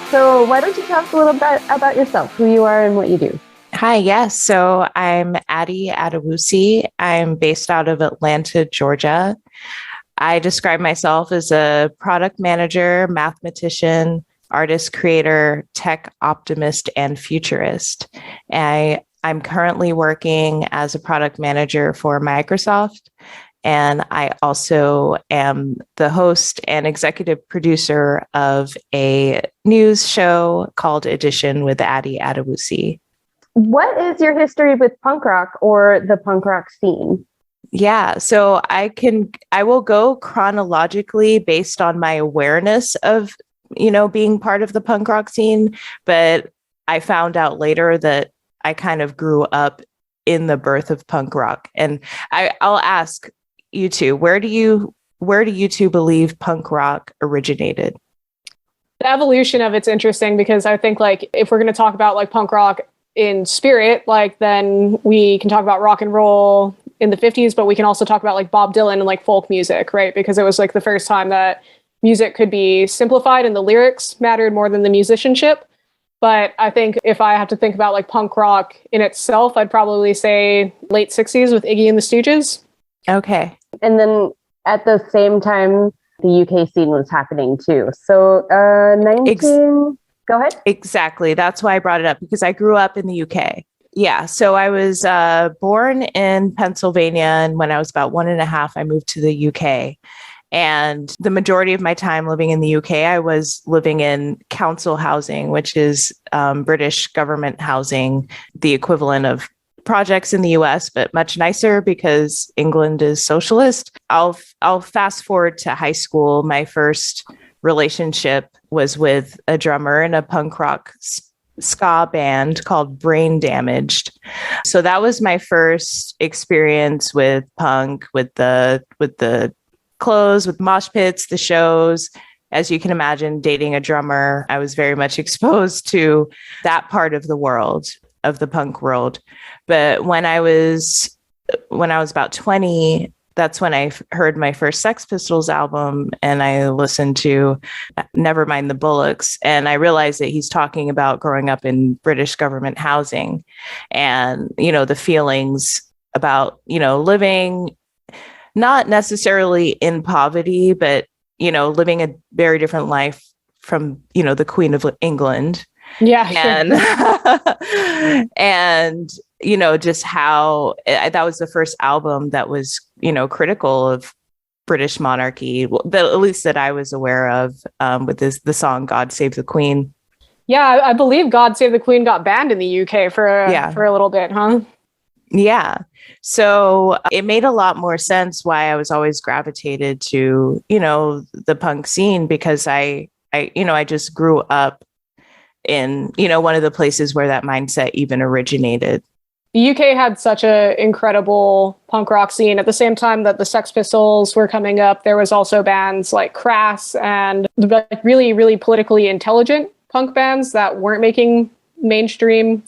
So why don't you tell us a little bit about yourself, who you are and what you do? Hi, yes. So I'm Addie Adewusi. I'm based out of Atlanta, Georgia. I describe myself as a product manager, mathematician, artist, creator, tech optimist, and futurist. I'm currently working as a product manager for Microsoft. And I also am the host and executive producer of a news show called Edition with Addie Adewusi. What is your history with punk rock or the punk rock scene? Yeah, so I will go chronologically based on my awareness of, being part of the punk rock scene, but I found out later that I kind of grew up in the birth of punk rock. And I'll ask you two, where do you two believe punk rock originated? The evolution of it's interesting because I think like if we're going to talk about like punk rock in spirit, like then we can talk about rock and roll in the 50s, but we can also talk about like Bob Dylan and like folk music, right? Because it was like the first time that music could be simplified and the lyrics mattered more than the musicianship. But I think if I have to think about like punk rock in itself, I'd probably say late 60s with Iggy and the Stooges. Okay. And then at the same time, the UK scene was happening too. So 19... Go ahead. Exactly. That's why I brought it up, because I grew up in the UK. Yeah. So I was born in Pennsylvania. And when I was about 1.5, I moved to the UK. And the majority of my time living in the UK, I was living in council housing, which is British government housing, the equivalent of projects in the US, but much nicer because England is socialist. I'll fast forward to high school. My first relationship was with a drummer in a punk rock ska band called Brain Damaged. So that was my first experience with punk, with the clothes, with mosh pits, the shows. As you can imagine, dating a drummer, I was very much exposed to that part of the world, of the punk world. But when I was about 20, that's when I heard my first Sex Pistols album, and I listened to Nevermind the Bollocks, and I realized that he's talking about growing up in British government housing and, the feelings about, living not necessarily in poverty, but, living a very different life from, the Queen of England. Yeah. And just how that was the first album that was, critical of British monarchy, at least that I was aware of, with the song God Save the Queen. Yeah, I believe God Save the Queen got banned in the UK for a little bit, huh? Yeah. So it made a lot more sense why I was always gravitated to, the punk scene, because I just grew up in, one of the places where that mindset even originated. The UK had such an incredible punk rock scene. At the same time that the Sex Pistols were coming up, there was also bands like Crass and really, really politically intelligent punk bands that weren't making mainstream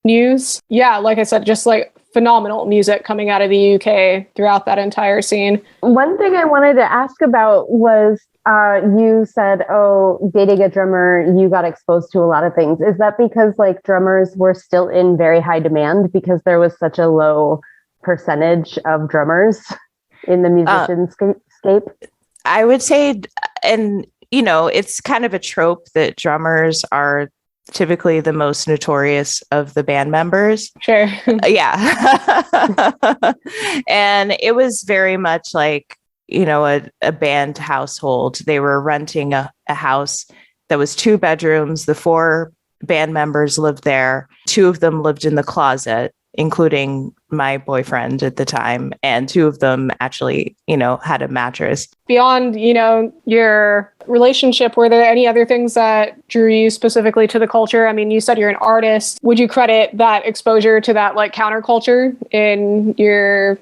news. Yeah, like I said, just like phenomenal music coming out of the UK throughout that entire scene. One thing I wanted to ask about was you said, dating a drummer, you got exposed to a lot of things. Is that because like drummers were still in very high demand because there was such a low percentage of drummers in the musicianscape? I would say, and it's kind of a trope that drummers are typically the most notorious of the band members. Sure. Yeah. And it was very much like, a band household. They were renting a house that was 2 bedrooms. The 4 band members lived there. 2 of them lived in the closet, including my boyfriend at the time. And 2 of them actually, had a mattress. Beyond, your relationship, were there any other things that drew you specifically to the culture? I mean, you said you're an artist. Would you credit that exposure to that like counterculture in your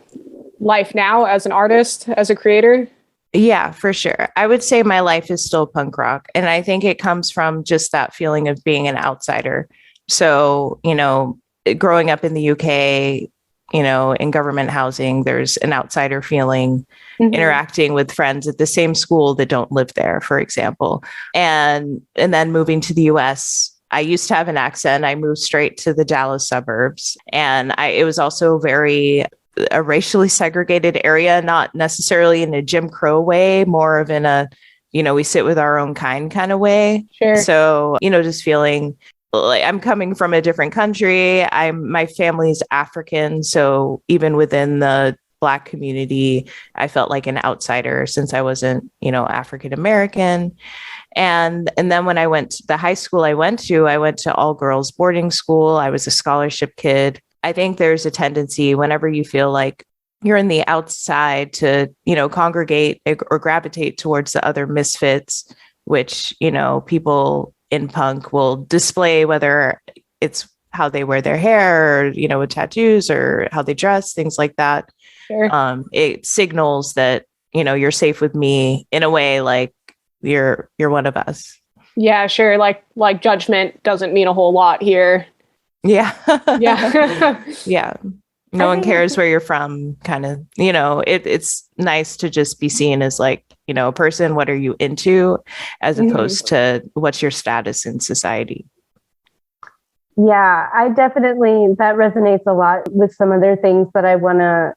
life now as an artist, as a creator? Yeah, for sure. I would say my life is still punk rock. And I think it comes from just that feeling of being an outsider. So, growing up in the UK, in government housing, there's an outsider feeling, interacting with friends at the same school that don't live there, for example. And then moving to the US, I used to have an accent. I moved straight to the Dallas suburbs. And it was also a racially segregated area, not necessarily in a Jim Crow way, more of in a, we sit with our own kind of way. Sure. So, just feeling like I'm coming from a different country. My family's African. So even within the Black community, I felt like an outsider since I wasn't, African American. And then when I went to the high school I went to all girls boarding school. I was a scholarship kid. I think there's a tendency whenever you feel like you're in the outside to, congregate or gravitate towards the other misfits, which, people in punk will display, whether it's how they wear their hair or, with tattoos or how they dress, things like that. Sure. It signals that, you're safe with me in a way, like you're one of us. Yeah, sure. Like judgment doesn't mean a whole lot here. Yeah. Yeah. Yeah. No one cares where you're from, kind of, it's nice to just be seen as like, a person, what are you into, as opposed to what's your status in society. Yeah, that resonates a lot with some other things that I want to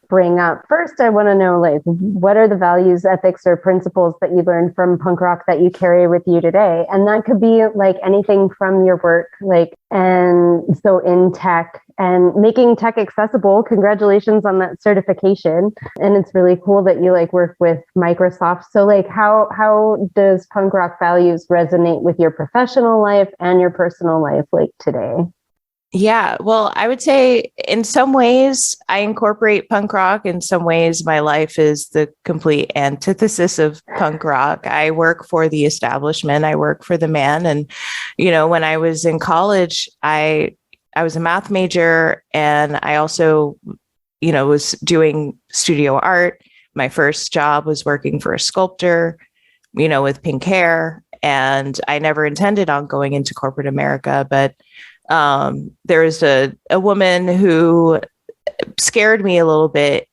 bring up. First, I want to know, like, what are the values, ethics, or principles that you learned from punk rock that you carry with you today? And that could be like anything from your work, and so in tech and making tech accessible. Congratulations on that certification. And it's really cool that you work with Microsoft. So how does punk rock values resonate with your professional life and your personal life today? Yeah, well, I would say in some ways I incorporate punk rock. In some ways, my life is the complete antithesis of punk rock. I work for the establishment. I work for the man. And, when I was in college, I was a math major, and I also, was doing studio art. My first job was working for a sculptor, with pink hair. And I never intended on going into corporate America, but there was a woman who scared me a little bit.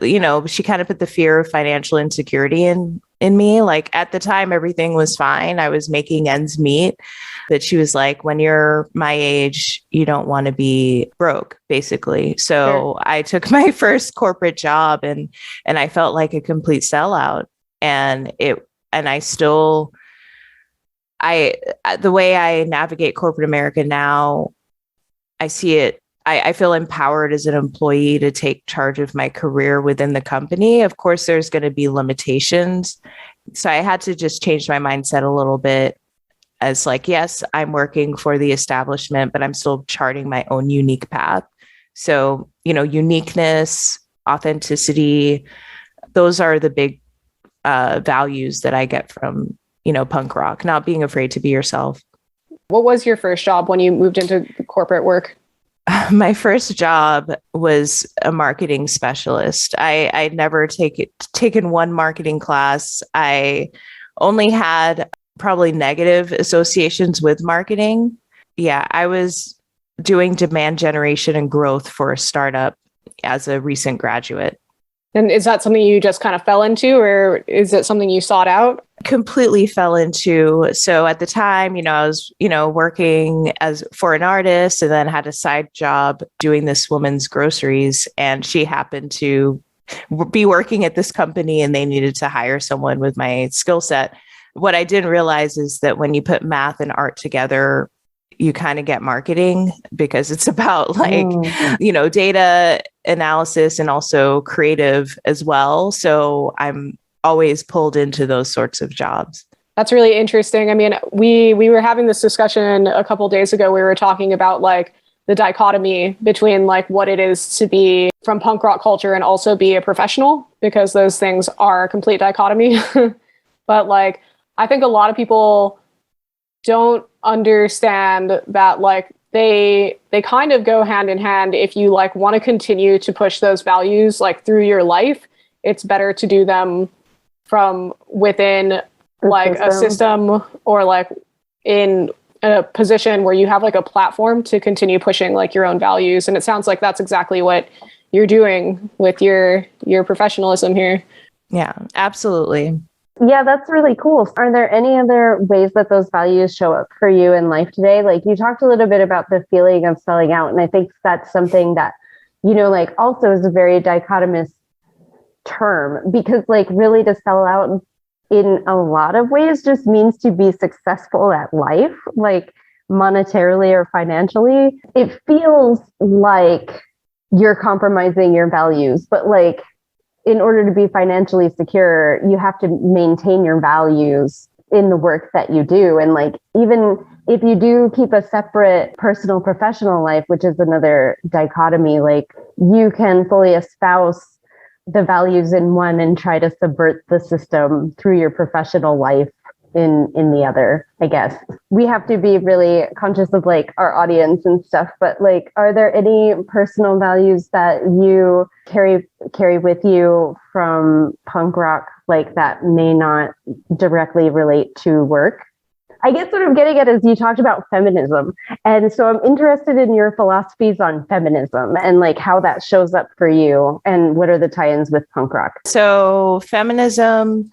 She kind of put the fear of financial insecurity in me. Like at the time, everything was fine. I was making ends meet. But she was like, when you're my age, you don't want to be broke, basically. So sure. I took my first corporate job and I felt like a complete sellout. The way I navigate corporate America now, I see it. I feel empowered as an employee to take charge of my career within the company. Of course, there's going to be limitations. So I had to just change my mindset a little bit as yes, I'm working for the establishment, but I'm still charting my own unique path. So, uniqueness, authenticity, those are the big values that I get from punk rock, not being afraid to be yourself. What was your first job when you moved into corporate work? My first job was a marketing specialist. I'd never taken one marketing class. I only had probably negative associations with marketing. Yeah, I was doing demand generation and growth for a startup as a recent graduate. And is that something you just kind of fell into, or is it something you sought out? Completely fell into. So at the time, I was, working for an artist, and then had a side job doing this woman's groceries. And she happened to be working at this company, and they needed to hire someone with my skill set. What I didn't realize is that when you put math and art together, you kind of get marketing, because it's about data analysis and also creative as well. So I'm always pulled into those sorts of jobs. That's really interesting. I mean, we were having this discussion a couple of days ago. We were talking about the dichotomy between what it is to be from punk rock culture and also be a professional, because those things are a complete dichotomy. But I think a lot of people don't understand that they kind of go hand in hand. If you want to continue to push those values through your life, it's better to do them from within a system or in a position where you have like a platform to continue pushing like your own values. And it sounds like that's exactly what you're doing with your professionalism here. Yeah, absolutely. Yeah, that's really cool. Are there any other ways that those values show up for you in life today? Like you talked a little bit about the feeling of selling out. And I think that's something that, like also is a very dichotomous term, because like really to sell out in a lot of ways just means to be successful at life, like monetarily or financially. It feels like you're compromising your values, but like in order to be financially secure, you have to maintain your values in the work that you do. And like, even if you do keep a separate personal professional life, which is another dichotomy, like you can fully espouse the values in one and try to subvert the system through your professional life in the other, I guess. We have to be really conscious of like our audience and stuff, but like, are there any personal values that you carry with you from punk rock, like that may not directly relate to work? I guess what I'm getting at is you talked about feminism. And so I'm interested in your philosophies on feminism and like how that shows up for you and what are the tie-ins with punk rock. So feminism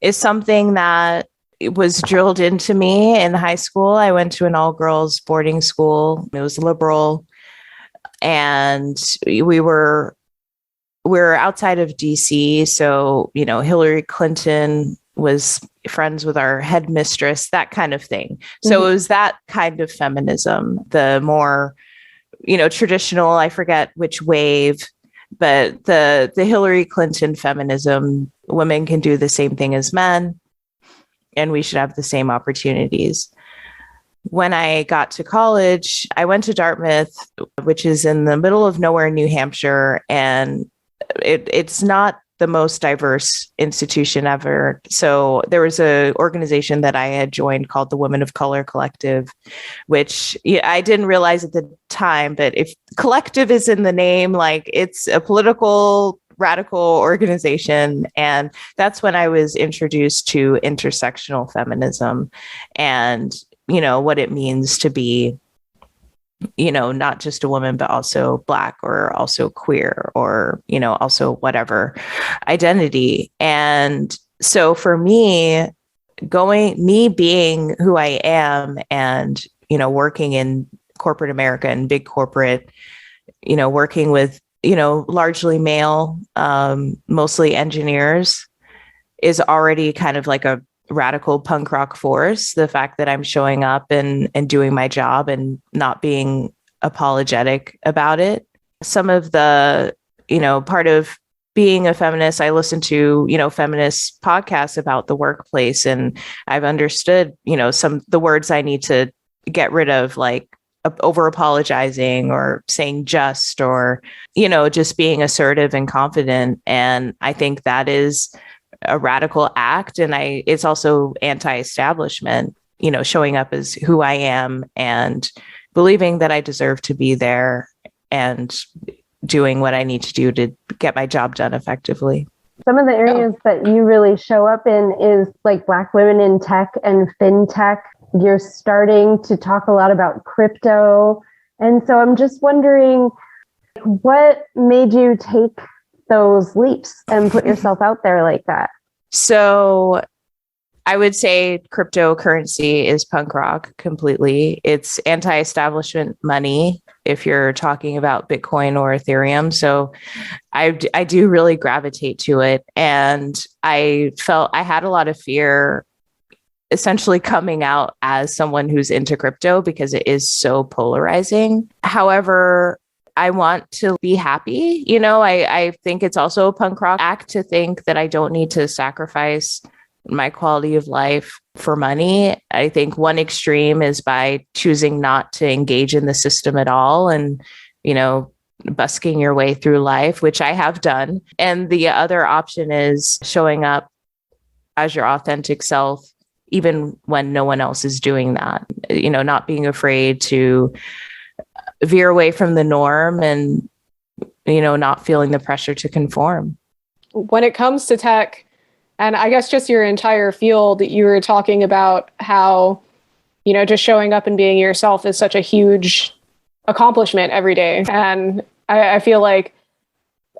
is something that was drilled into me in high school. I went to an all-girls boarding school. It was liberal. And we were outside of DC. So, Hillary Clinton was friends with our headmistress, that kind of thing. So it was that kind of feminism, the more, traditional, I forget which wave, but the Hillary Clinton feminism, women can do the same thing as men, and we should have the same opportunities. When I got to college, I went to Dartmouth, which is in the middle of nowhere, New Hampshire, and it's not the most diverse institution ever. So there was an organization that I had joined called the Women of Color Collective, which I didn't realize at the time, but if collective is in the name, like it's a political radical organization. And that's when I was introduced to intersectional feminism and, what it means to be, not just a woman, but also Black or also queer or, also whatever identity. And so for me, being who I am and, working in corporate America and big corporate, working with, largely male, mostly engineers, is already kind of like a radical punk rock force. The fact that I'm showing up and doing my job and not being apologetic about it. Some of the, part of being a feminist, I listen to, feminist podcasts about the workplace, and I've understood, the words I need to get rid of, like over apologizing or saying just, or, just being assertive and confident. And I think that is a radical act. And it's also anti-establishment, showing up as who I am and believing that I deserve to be there and doing what I need to do to get my job done effectively. Some of the areas that you really show up in is like Black women in tech and fintech. You're starting to talk a lot about crypto. And so I'm just wondering, what made you take those leaps and put yourself out there like that? So I would say cryptocurrency is punk rock completely. It's anti-establishment money if you're talking about Bitcoin or Ethereum. So I do really gravitate to it. And I felt I had a lot of fear essentially coming out as someone who's into crypto because it is so polarizing. However, I want to be happy. I think it's also a punk rock act to think that I don't need to sacrifice my quality of life for money. I think one extreme is by choosing not to engage in the system at all and, busking your way through life, which I have done. And the other option is showing up as your authentic self, even when no one else is doing that, not being afraid to veer away from the norm and, not feeling the pressure to conform. When it comes to tech, and I guess just your entire field, you were talking about how you know, just showing up and being yourself is such a huge accomplishment every day. And I feel like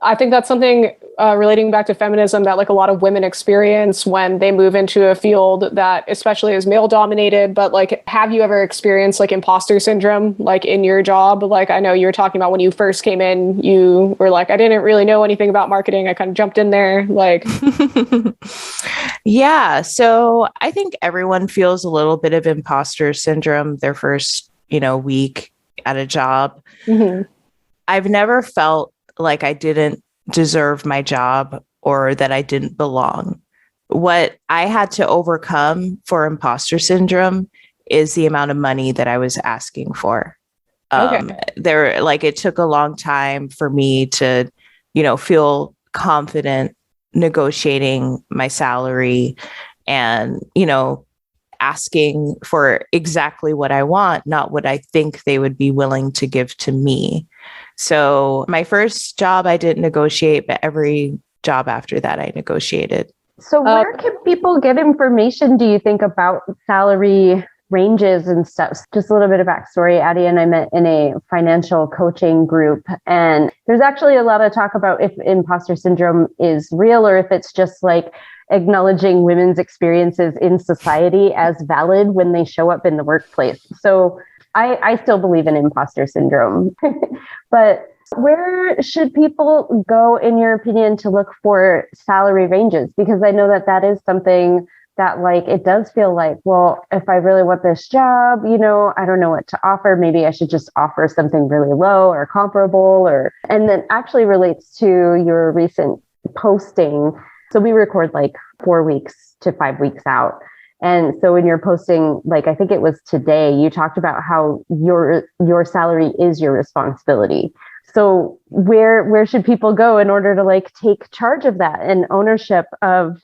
I think that's something relating back to feminism that like a lot of women experience when they move into a field that especially is male dominated. But like, have you ever experienced like imposter syndrome, like in your job? Like, I know you were talking about when you first came in, you were like, I didn't really know anything about marketing. I kind of jumped in there. Like, yeah. So I think everyone feels a little bit of imposter syndrome their first, week at a job. mm-hmm. I've never felt like I didn't deserve my job or that I didn't belong. What I had to overcome for imposter syndrome is the amount of money that I was asking for. It took a long time for me to, feel confident negotiating my salary and, asking for exactly what I want, not what I think they would be willing to give to me. So my first job, I didn't negotiate, but every job after that, I negotiated. So where can people get information, do you think, about salary ranges and stuff? Just a little bit of backstory. Addie and I met in a financial coaching group, and there's actually a lot of talk about if imposter syndrome is real or if it's just like acknowledging women's experiences in society as valid when they show up in the workplace. So I still believe in imposter syndrome. But where should people go, in your opinion, to look for salary ranges? Because I know that is something that, like, it does feel like, well, if I really want this job, I don't know what to offer. Maybe I should just offer something really low or comparable, and then actually relates to your recent posting. So we record like 4 weeks to 5 weeks out. And so when you're posting, like, I think it was today, you talked about how your salary is your responsibility. So where should people go in order to like take charge of that and ownership of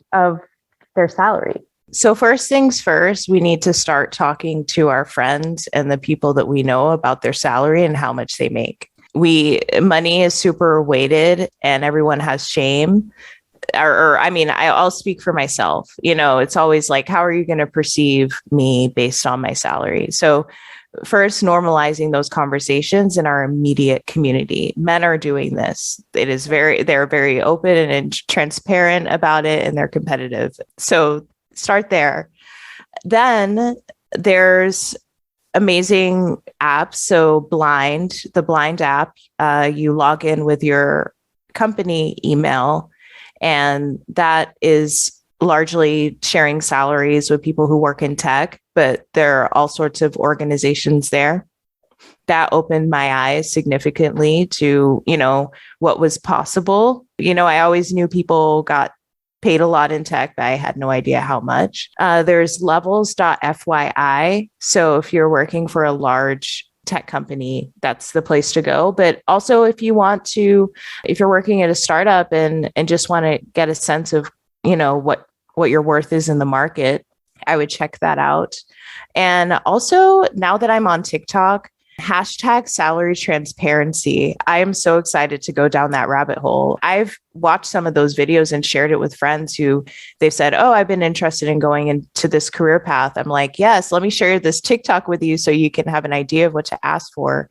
their salary? So first things first, we need to start talking to our friends and the people that we know about their salary and how much they make. Money is super weighted and everyone has shame. I'll speak for myself. It's always like, how are you going to perceive me based on my salary? So first, normalizing those conversations in our immediate community. Men are doing this. They're very open and transparent about it, and they're competitive. So start there. Then there's amazing apps. So the Blind app, you log in with your company email, and that is largely sharing salaries with people who work in tech, but there are all sorts of organizations there. That opened my eyes significantly to, what was possible. I always knew people got paid a lot in tech, but I had no idea how much. There's levels.fyi. So if you're working for a large tech company, that's the place to go. But also if you're working at a startup and just want to get a sense of, what your worth is in the market, I would check that out. And also, now that I'm on TikTok, #salary transparency. I am so excited to go down that rabbit hole. I've watched some of those videos and shared it with friends who they've said, oh, I've been interested in going into this career path. I'm like, yes, let me share this TikTok with you so you can have an idea of what to ask for.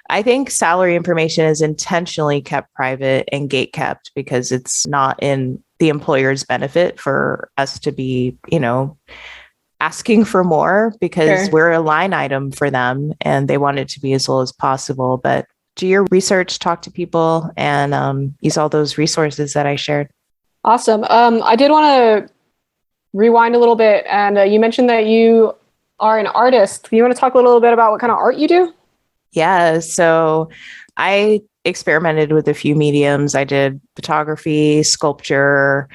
I think salary information is intentionally kept private and gate kept because it's not in the employer's benefit for us to be, asking for more because we're a line item for them and they want it to be as low as possible. But do your research, talk to people, and use all those resources that I shared. Awesome. I did want to rewind a little bit. And you mentioned that you are an artist. Do you want to talk a little bit about what kind of art you do? Yeah. So I experimented with a few mediums. I did photography, sculpture,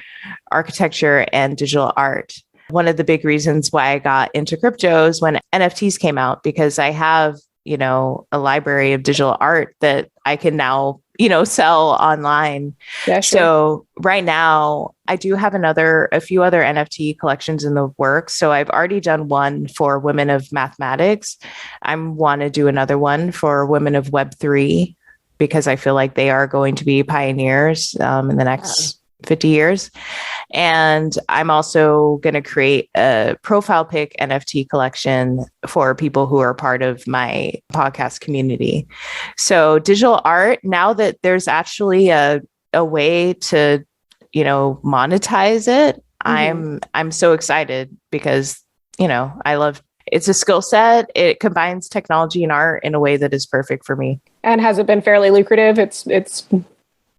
architecture, and digital art. One of the big reasons why I got into cryptos when NFTs came out, because I have, a library of digital art that I can now, sell online. Yeah, sure. So right now I do have a few other NFT collections in the works. So I've already done one for women of mathematics. I want to do another one for women of Web3 because I feel like they are going to be pioneers in the next 50 years. And I'm also going to create a profile pic NFT collection for people who are part of my podcast community. So digital art, now that there's actually a way to, monetize it, I'm so excited because, I love, it's a skill set. It combines technology and art in a way that is perfect for me. And has it been fairly lucrative? It's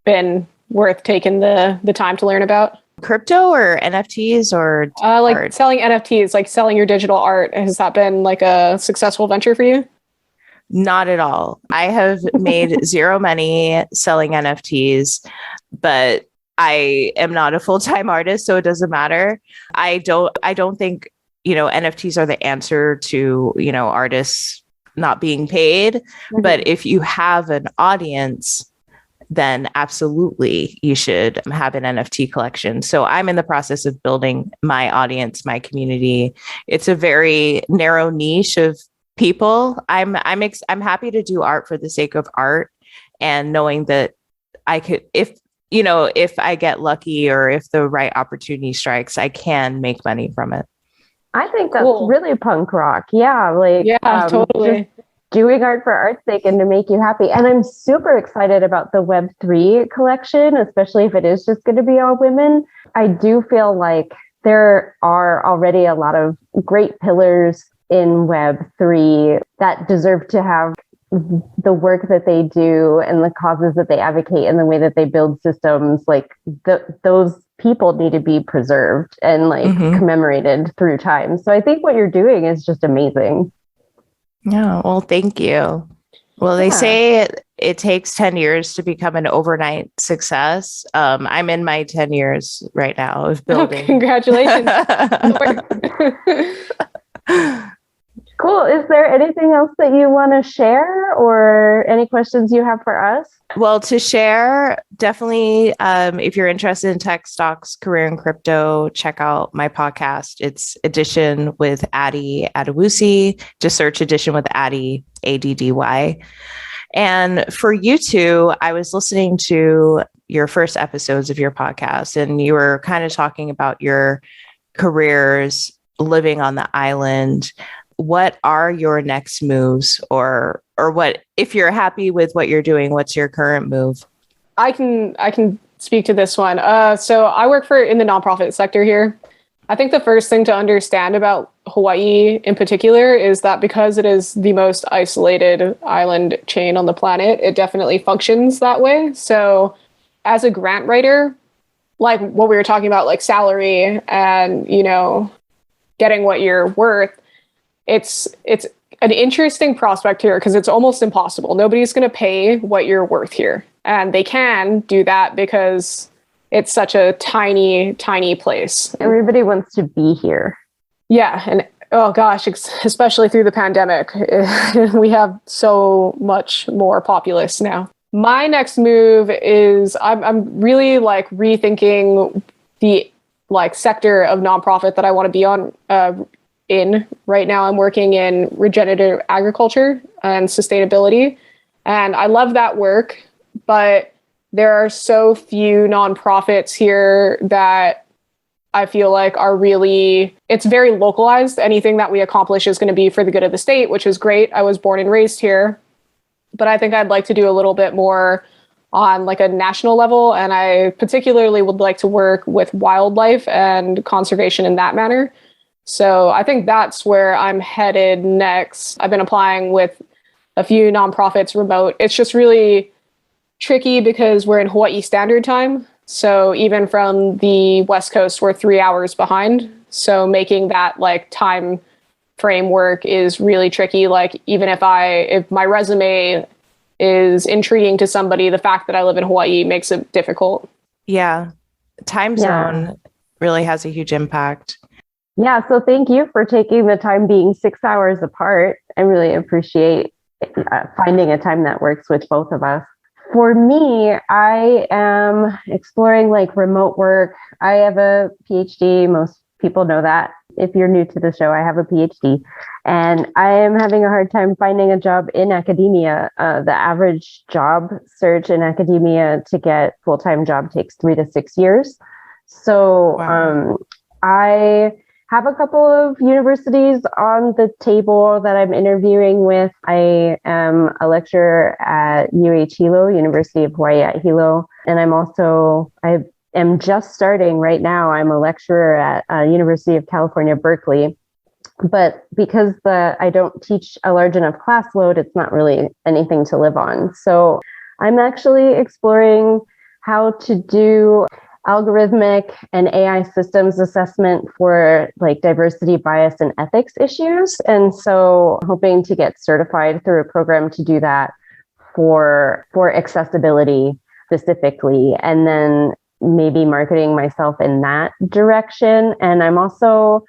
been worth taking the time to learn about? Crypto or NFTs or art? Selling NFTs, like selling your digital art. Has that been like a successful venture for you? Not at all. I have made zero money selling NFTs, but I am not a full-time artist, so it doesn't matter. I don't think, NFTs are the answer to, artists not being paid. But if you have an audience, then absolutely you should have an NFT collection. So I'm in the process of building my audience, my community. It's a very narrow niche of people. I'm happy to do art for the sake of art, and knowing that I could, if I get lucky or if the right opportunity strikes, I can make money from it. I think that's really punk rock. Yeah, totally. Doing art for art's sake and to make you happy. And I'm super excited about the Web3 collection, especially if it is just going to be all women. I do feel like there are already a lot of great pillars in Web3 that deserve to have the work that they do and the causes that they advocate and the way that they build systems. Like those people need to be preserved and commemorated through time. So I think what you're doing is just amazing. Yeah, well, thank you. Well, they say it takes 10 years to become an overnight success. I'm in my 10 years right now of building. Oh, congratulations. Cool. Is there anything else that you want to share or any questions you have for us? Well, to share, definitely, if you're interested in tech stocks, career in crypto, check out my podcast. It's Edition with Addie Adewusi. Just search Edition with Addie, ADDY. And for you two, I was listening to your first episodes of your podcast, and you were kind of talking about your careers living on the island. What are your next moves, or what, if you're happy with what you're doing, what's your current move? I can speak to this one. So I work in the nonprofit sector here. I think the first thing to understand about Hawaii in particular is that because it is the most isolated island chain on the planet, it definitely functions that way. So as a grant writer, like what we were talking about, like salary and, getting what you're worth, it's an interesting prospect here because it's almost impossible. Nobody's going to pay what you're worth here. And they can do that because it's such a tiny, tiny place. Everybody wants to be here. Yeah. And oh gosh, especially through the pandemic, we have so much more populace now. My next move is I'm really rethinking the sector of nonprofit that I want to be on in. Right now, I'm working in regenerative agriculture and sustainability. And I love that work, but there are so few nonprofits here that I feel like it's very localized. Anything that we accomplish is going to be for the good of the state, which is great. I was born and raised here, but I think I'd like to do a little bit more on a national level. And I particularly would like to work with wildlife and conservation in that manner. So I think that's where I'm headed next. I've been applying with a few nonprofits remote. It's just really tricky because we're in Hawaii Standard Time. So even from the West Coast, we're 3 hours behind. So making that time framework is really tricky. Even if my resume is intriguing to somebody, the fact that I live in Hawaii makes it difficult. Yeah. Time zone really has a huge impact. Yeah. So thank you for taking the time being 6 hours apart. I really appreciate finding a time that works with both of us. For me, I am exploring remote work. I have a PhD. Most people know that. if you're new to the show, I have a PhD, and I am having a hard time finding a job in academia. The average job search in academia to get full-time job takes 3 to 6 years. So Wow. I have a couple of universities on the table that I'm interviewing with. I am a lecturer at Hilo, University of Hawaii at Hilo. And I am just starting right now. I'm a lecturer at University of California, Berkeley. But because I don't teach a large enough class load, it's not really anything to live on. So I'm actually exploring how to do algorithmic and AI systems assessment for like diversity, bias, and ethics issues. And so hoping to get certified through a program to do that for accessibility specifically, and then maybe marketing myself in that direction. And I'm also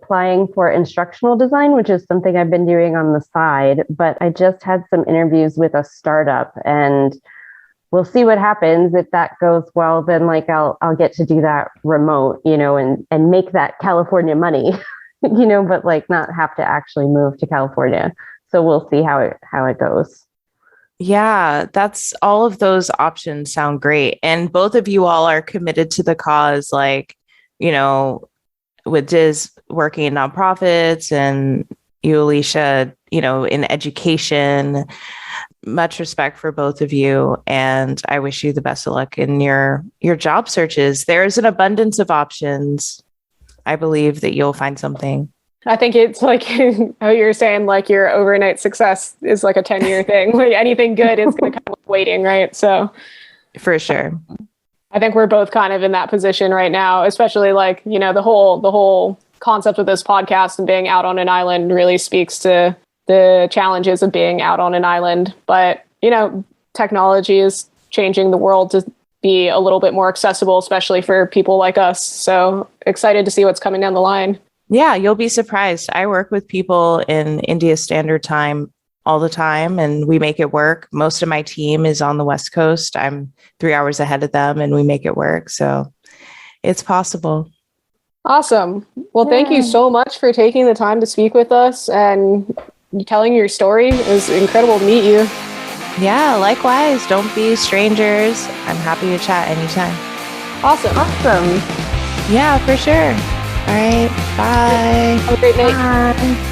applying for instructional design, which is something I've been doing on the side, but I just had some interviews with a startup, and we'll see what happens. If that goes well, then like I'll get to do that remote, and make that California money, but like not have to actually move to California. So we'll see how it goes. Yeah, that's all of those options sound great. And both of you all are committed to the cause, like, with Diz working in nonprofits and you, Alicia, in education. Much respect for both of you, and I wish you the best of luck in your job searches. There is an abundance of options. I believe that you'll find something. I think it's like how you're saying, like your overnight success is like a 10-year thing. Like anything good is going to come with waiting, right? So for sure. I think we're both kind of in that position right now, especially like, the whole concept of this podcast and being out on an island really speaks to the challenges of being out on an island. But, technology is changing the world to be a little bit more accessible, especially for people like us. So excited to see what's coming down the line. Yeah, you'll be surprised. I work with people in India Standard Time all the time, and we make it work. Most of my team is on the West Coast. I'm 3 hours ahead of them, and we make it work. So it's possible. Awesome. Well, thank you so much for taking the time to speak with us and telling your story. It was incredible to meet you. Yeah, likewise. Don't be strangers. I'm happy to chat anytime. Awesome. Awesome. Yeah, for sure. All right. Bye. Have a great night. Bye.